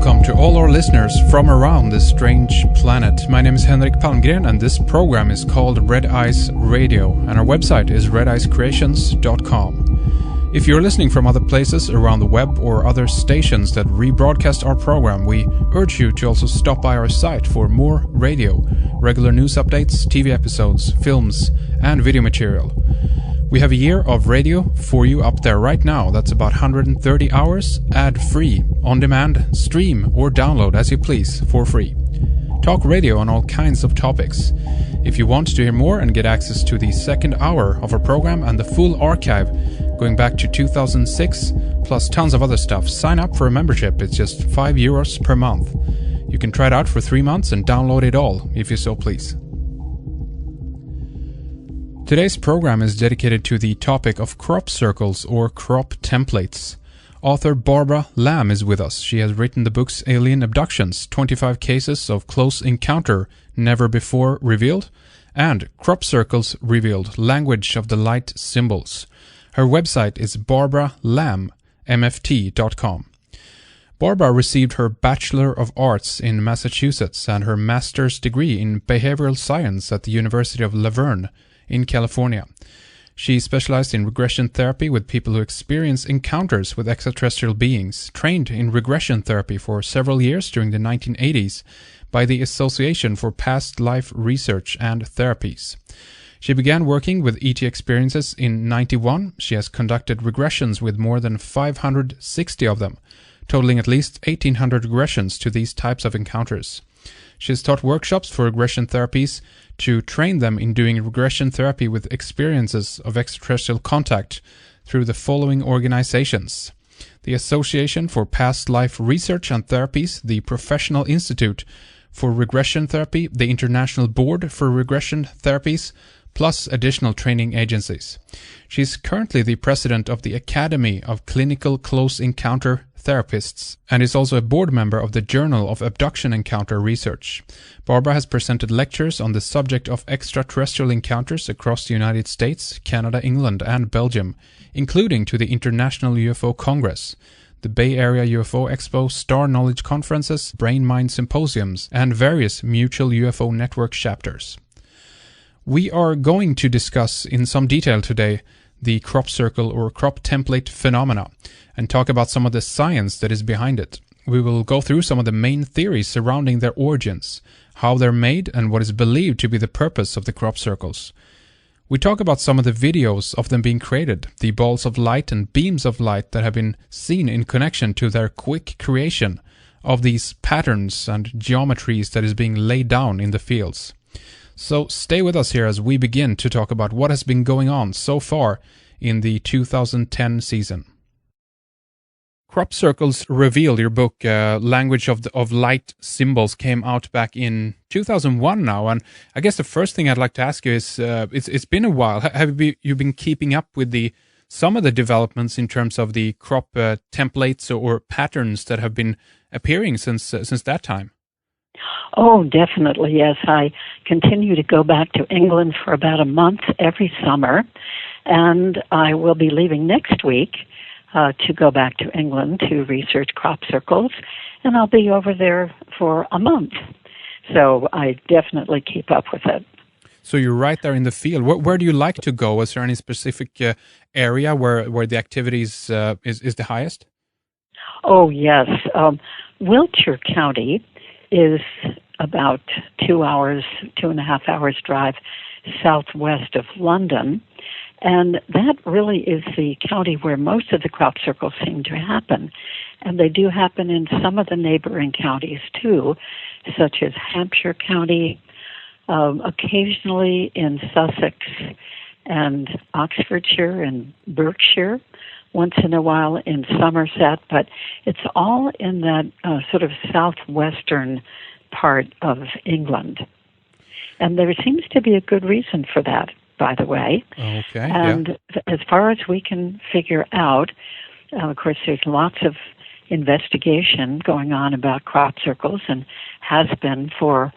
welcome to all our listeners from around this strange planet. My name is Henrik Palmgren and this program is called Red Eyes Radio and our website is redeyescreations.com. If you're listening from other places around the web or other stations that rebroadcast our program, we urge you to also stop by our site for more radio, regular news updates, TV episodes, films, and video material. We have a year of radio for you up there right now. That's about 130 hours, ad-free, on-demand, stream or download as you please for free. Talk radio on all kinds of topics. If you want to hear more and get access to the second hour of our program and the full archive going back to 2006, plus tons of other stuff, sign up for a membership. It's just €5 per month. You can try it out for 3 months and download it all, if you so please. Today's program is dedicated to the topic of crop circles or crop templates. Author Barbara Lamb is with us. She has written the books Alien Abductions, 25 Cases of Close Encounter Never Before Revealed, and Crop Circles Revealed, Language of the Light Symbols. Her website is barbaralammft.com. Barbara received her Bachelor of Arts in Massachusetts and her Master's degree in Behavioral Science at the University of La Verne in California. She specialized in regression therapy with people who experience encounters with extraterrestrial beings, trained in regression therapy for several years during the 1980s by the Association for Past Life Research and Therapies. She began working with ET experiences in 91. She has conducted regressions with more than 560 of them, totaling at least 1,800 regressions to these types of encounters. She has taught workshops for regression therapies to train them in doing regression therapy with experiences of extraterrestrial contact through the following organizations: the Association for Past Life Research and Therapies, the Professional Institute for Regression Therapy, the International Board for Regression Therapies, plus additional training agencies. She is currently the president of the Academy of Clinical Close Encounter Therapists and is also a board member of the Journal of Abduction Encounter Research. Barbara has presented lectures on the subject of extraterrestrial encounters across the United States, Canada, England, and Belgium, including to the International UFO Congress, the Bay Area UFO Expo, Star Knowledge Conferences, Brain Mind Symposiums, and various Mutual UFO Network chapters. We are going to discuss in some detail today the crop circle or crop template phenomena and talk about some of the science that is behind it. We will go through some of the main theories surrounding their origins, how they're made, and what is believed to be the purpose of the crop circles. We talk about some of the videos of them being created, the balls of light and beams of light that have been seen in connection to their quick creation of these patterns and geometries that is being laid down in the fields. So stay with us here as we begin to talk about what has been going on so far in the 2010 season. Crop Circles Revealed, your book, Language of Light Symbols, came out back in 2001 now. And I guess the first thing I'd like to ask you is, it's been a while. Have you been keeping up with some of the developments in terms of the crop templates or patterns that have been appearing since that time? Oh, definitely, yes. I continue to go back to England for about a month every summer, and I will be leaving next week to go back to England to research crop circles, and I'll be over there for a month. So I definitely keep up with it. So you're right there in the field. Where do you like to go? Is there any specific area where the activities is the highest? Oh, yes. Wiltshire County is about 2.5 hours drive southwest of London. And that really is the county where most of the crop circles seem to happen. And they do happen in some of the neighboring counties too, such as Hampshire County, occasionally in Sussex and Oxfordshire and Berkshire, once in a while in Somerset, but it's all in that sort of southwestern part of England. And there seems to be a good reason for that, by the way. Okay. And as far as we can figure out, of course, there's lots of investigation going on about crop circles and has been for,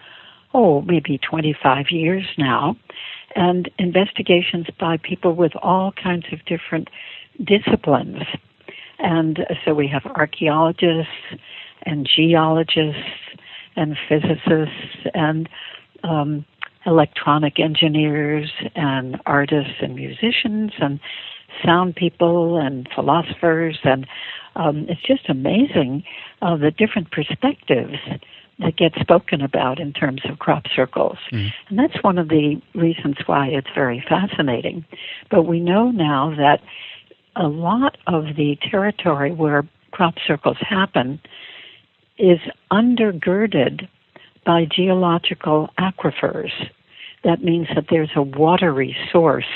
maybe 25 years now, and investigations by people with all kinds of different disciplines. And so we have archaeologists and geologists and physicists and electronic engineers and artists and musicians and sound people and philosophers. And it's just amazing the different perspectives that get spoken about in terms of crop circles. And that's one of the reasons why it's very fascinating. But we know now that a lot of the territory where crop circles happen is undergirded by geological aquifers. That means that there's a watery source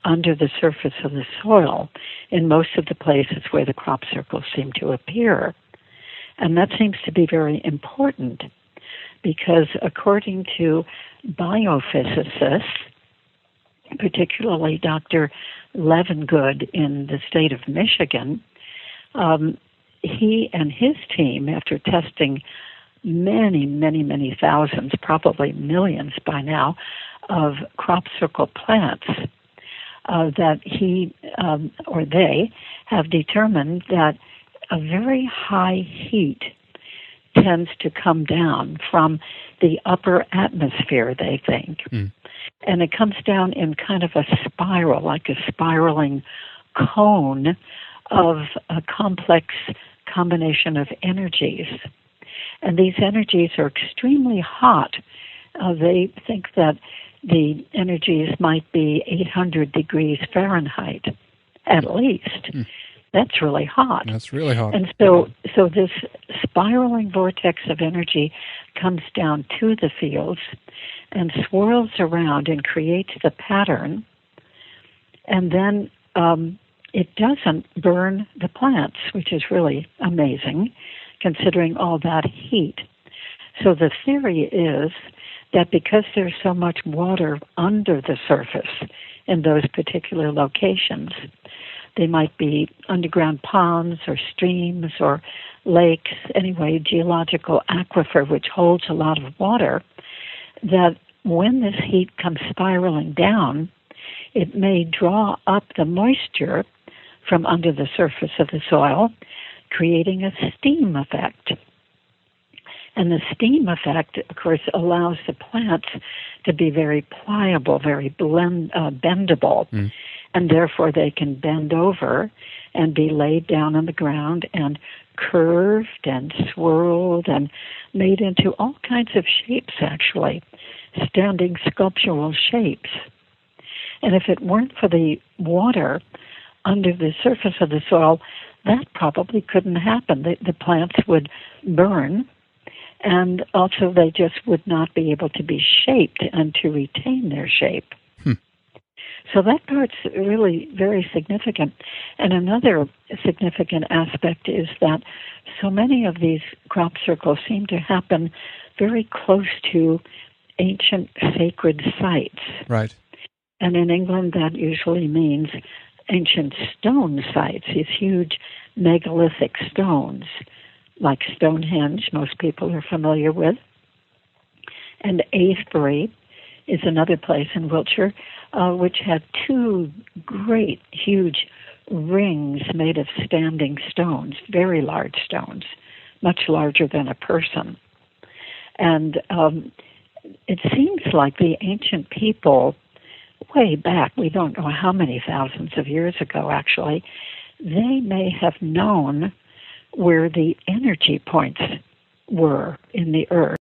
under the surface of the soil in most of the places where the crop circles seem to appear. And that seems to be very important because according to biophysicists, particularly Dr. Levengood in the state of Michigan, he and his team, after testing many thousands, probably millions by now, of crop circle plants, that he or they have determined that a very high heat tends to come down from the upper atmosphere, they think. And it comes down in kind of a spiral, like a spiraling cone of a complex combination of energies. And these energies are extremely hot. They think that the energies might be 800 degrees Fahrenheit, at least. That's really hot. That's really hot. And so this spiraling vortex of energy comes down to the fields and swirls around and creates the pattern. And then it doesn't burn the plants, which is really amazing, considering all that heat. So the theory is that because there's so much water under the surface in those particular locations, they might be underground ponds or streams or lakes, anyway, geological aquifer, which holds a lot of water, that when this heat comes spiraling down, it may draw up the moisture from under the surface of the soil, creating a steam effect. And the steam effect, of course, allows the plants to be very pliable, very bendable, and therefore they can bend over and be laid down on the ground and curved and swirled and made into all kinds of shapes, actually, standing sculptural shapes. And if it weren't for the water under the surface of the soil, that probably couldn't happen. The plants would burn, and also they just would not be able to be shaped and to retain their shape. So that part's really very significant. And another significant aspect is that so many of these crop circles seem to happen very close to ancient sacred sites. Right. And in England, that usually means ancient stone sites, these huge megalithic stones, like Stonehenge, most people are familiar with. And Avebury is another place in Wiltshire, which had two great, huge rings made of standing stones, very large stones, much larger than a person. And it seems like the ancient people, way back, we don't know how many thousands of years ago, actually, they may have known where the energy points were in the earth.